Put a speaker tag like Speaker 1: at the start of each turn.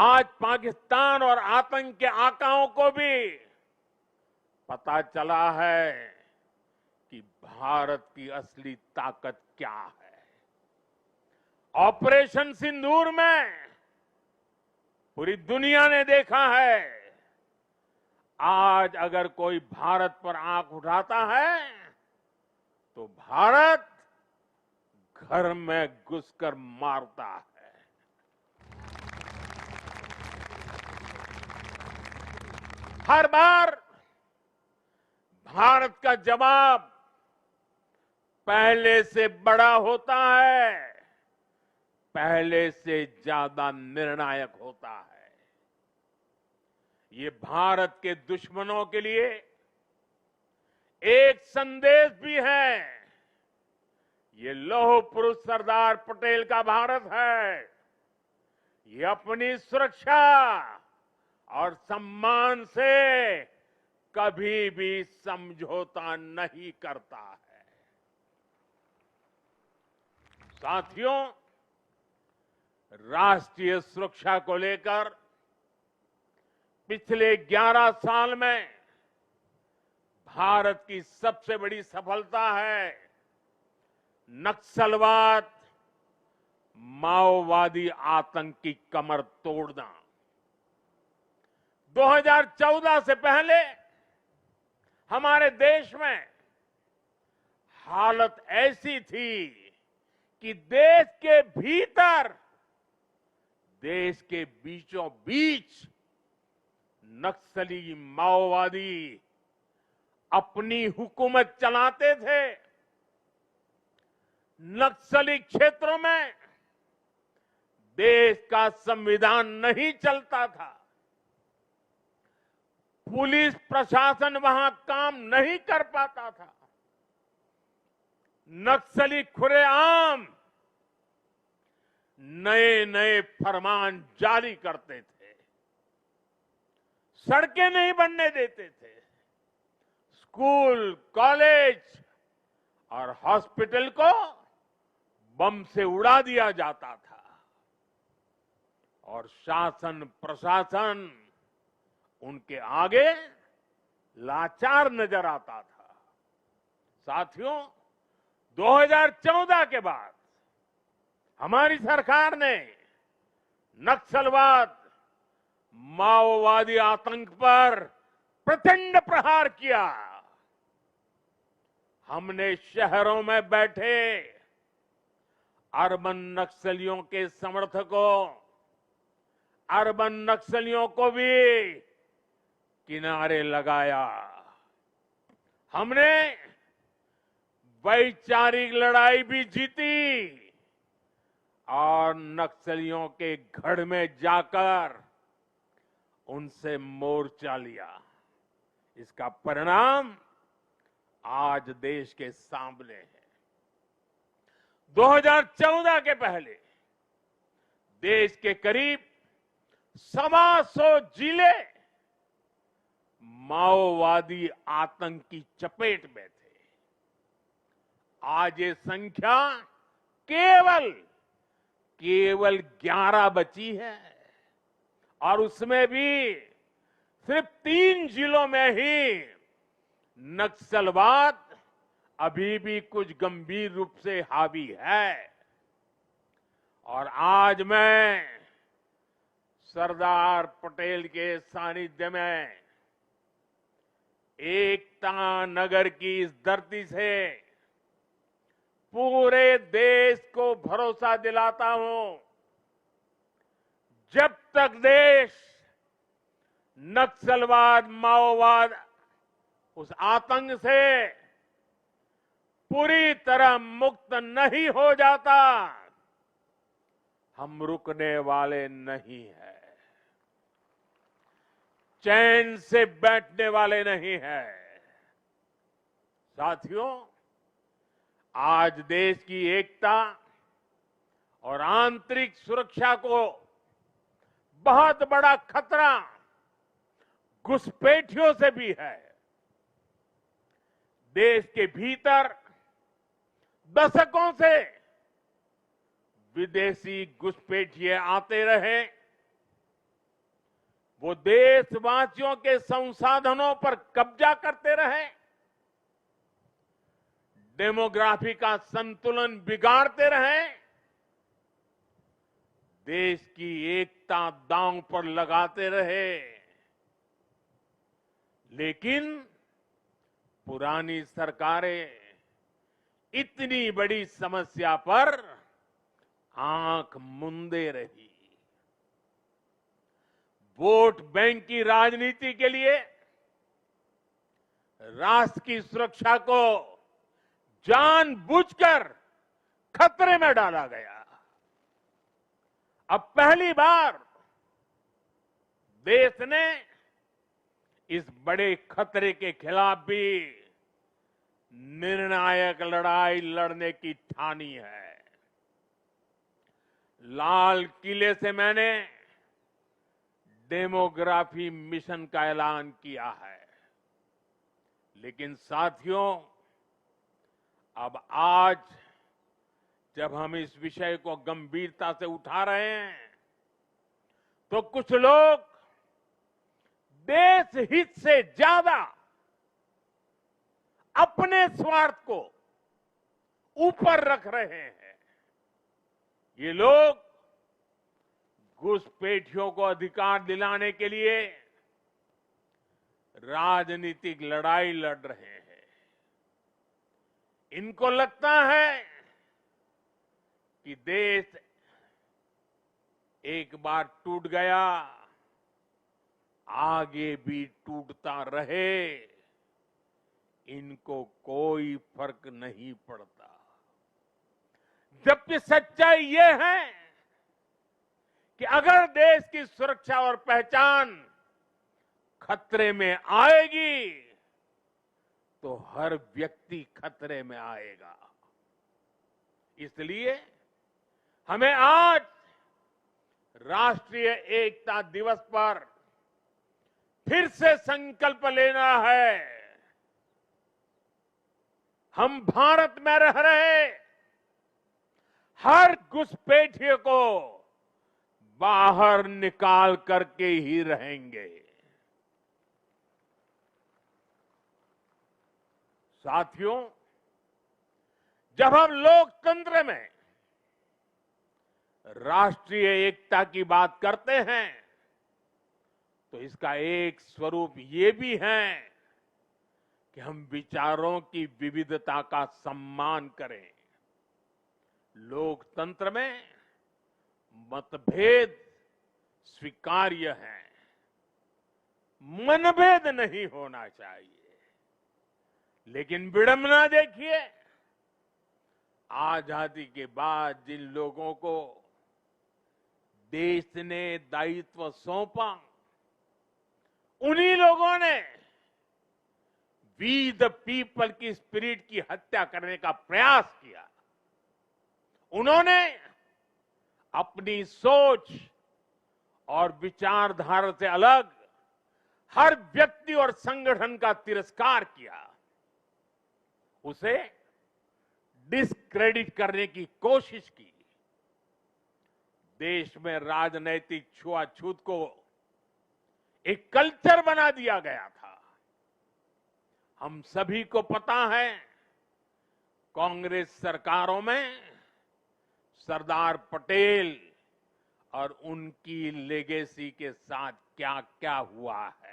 Speaker 1: आज पाकिस्तान और आतंक के आकाओं को भी पता चला है कि भारत की असली ताकत क्या है। ऑपरेशन सिंदूर में पूरी दुनिया ने देखा है, आज अगर कोई भारत पर आंख उठाता है तो भारत घर में घुसकर मारता है। हर बार भारत का जवाब पहले से बड़ा होता है, पहले से ज्यादा निर्णायक होता है। ये भारत के दुश्मनों के लिए एक संदेश भी है। ये लौह पुरुष सरदार पटेल का भारत है। ये अपनी सुरक्षा और सम्मान से कभी भी समझौता नहीं करता है। साथियों, राष्ट्रीय सुरक्षा को लेकर पिछले 11 साल में भारत की सबसे बड़ी सफलता है नक्सलवाद, माओवादी आतंक की कमर तोड़ना। 2014 से पहले हमारे देश में हालत ऐसी थी कि देश के भीतर, देश के बीचों बीच नक्सली माओवादी अपनी हुकूमत चलाते थे। नक्सली क्षेत्रों में देश का संविधान नहीं चलता था। पुलिस प्रशासन वहां काम नहीं कर पाता था। नक्सली खुलेआम नए नए फरमान जारी करते थे, सड़कें नहीं बनने देते थे, स्कूल, कॉलेज और हॉस्पिटल को बम से उड़ा दिया जाता था और शासन प्रशासन उनके आगे लाचार नजर आता था। साथियों, 2014 के बाद हमारी सरकार ने नक्सलवाद, माओवादी आतंक पर प्रचंड प्रहार किया। हमने शहरों में बैठे अर्बन नक्सलियों के समर्थकों, अर्बन नक्सलियों को भी किनारे लगाया। हमने वैचारिक लड़ाई भी जीती और नक्सलियों के गढ़ में जाकर उनसे मोर्चा लिया। इसका परिणाम आज देश के सामने है। 2014 के पहले देश के करीब 125 जिले माओवादी आतंक की चपेट में थे। आज ये संख्या केवल 11 बची है और उसमें भी सिर्फ 3 जिलों में ही नक्सलवाद अभी भी कुछ गंभीर रूप से हावी है। और आज मैं सरदार पटेल के सानिध्य में एकता नगर की इस धरती से पूरे देश को भरोसा दिलाता हूं, जब तक देश नक्सलवाद, माओवाद, उस आतंक से पूरी तरह मुक्त नहीं हो जाता, हम रुकने वाले नहीं हैं, चैन से बैठने वाले नहीं हैं। साथियों, आज देश की एकता और आंतरिक सुरक्षा को बहुत बड़ा खतरा घुसपैठियों से भी है। देश के भीतर दशकों से विदेशी घुसपैठिए आते रहे, वो देशवासियों के संसाधनों पर कब्जा करते रहे, डेमोग्राफी का संतुलन बिगाड़ते रहे, देश की एकता दांव पर लगाते रहे। लेकिन पुरानी सरकारें इतनी बड़ी समस्या पर आंख मूंदे रही। वोट बैंक की राजनीति के लिए राष्ट्र की सुरक्षा को जानबूझकर खतरे में डाला गया। अब पहली बार देश ने इस बड़े खतरे के खिलाफ भी निर्णायक लड़ाई लड़ने की ठानी है। लाल किले से मैंने डेमोग्राफी मिशन का ऐलान किया है, लेकिन साथियों, अब आज जब हम इस विषय को गंभीरता से उठा रहे हैं, तो कुछ लोग देश हित से ज्यादा अपने स्वार्थ को ऊपर रख रहे हैं। ये लोग घुसपैठियों को अधिकार दिलाने के लिए राजनीतिक लड़ाई लड़ रहे हैं। इनको लगता है कि देश एक बार टूट गया, आगे भी टूटता रहे, इनको कोई फर्क नहीं पड़ता। जबकि सच्चाई ये है कि अगर देश की सुरक्षा और पहचान खतरे में आएगी, तो हर व्यक्ति खतरे में आएगा। इसलिए हमें आज राष्ट्रीय एकता दिवस पर फिर से संकल्प लेना है। हम भारत में रह रहे हर घुसपैठिए को बाहर निकाल करके ही रहेंगे। साथियों, जब हम लोकतंत्र में राष्ट्रीय एकता की बात करते हैं, तो इसका एक स्वरूप ये भी है कि हम विचारों की विविधता का सम्मान करें। लोकतंत्र में मतभेद स्वीकार्य है, मनभेद नहीं होना चाहिए। लेकिन विडंबना देखिए, आजादी के बाद जिन लोगों को देश ने दायित्व सौंपा, उन्हीं लोगों ने वी द पीपल की स्पिरिट की हत्या करने का प्रयास किया। उन्होंने अपनी सोच और विचारधारा से अलग हर व्यक्ति और संगठन का तिरस्कार किया, उसे डिस्क्रेडिट करने की कोशिश की। देश में राजनैतिक छुआछूत को एक कल्चर बना दिया गया था। हम सभी को पता है, कांग्रेस सरकारों में सरदार पटेल और उनकी लेगेसी के साथ क्या क्या हुआ है।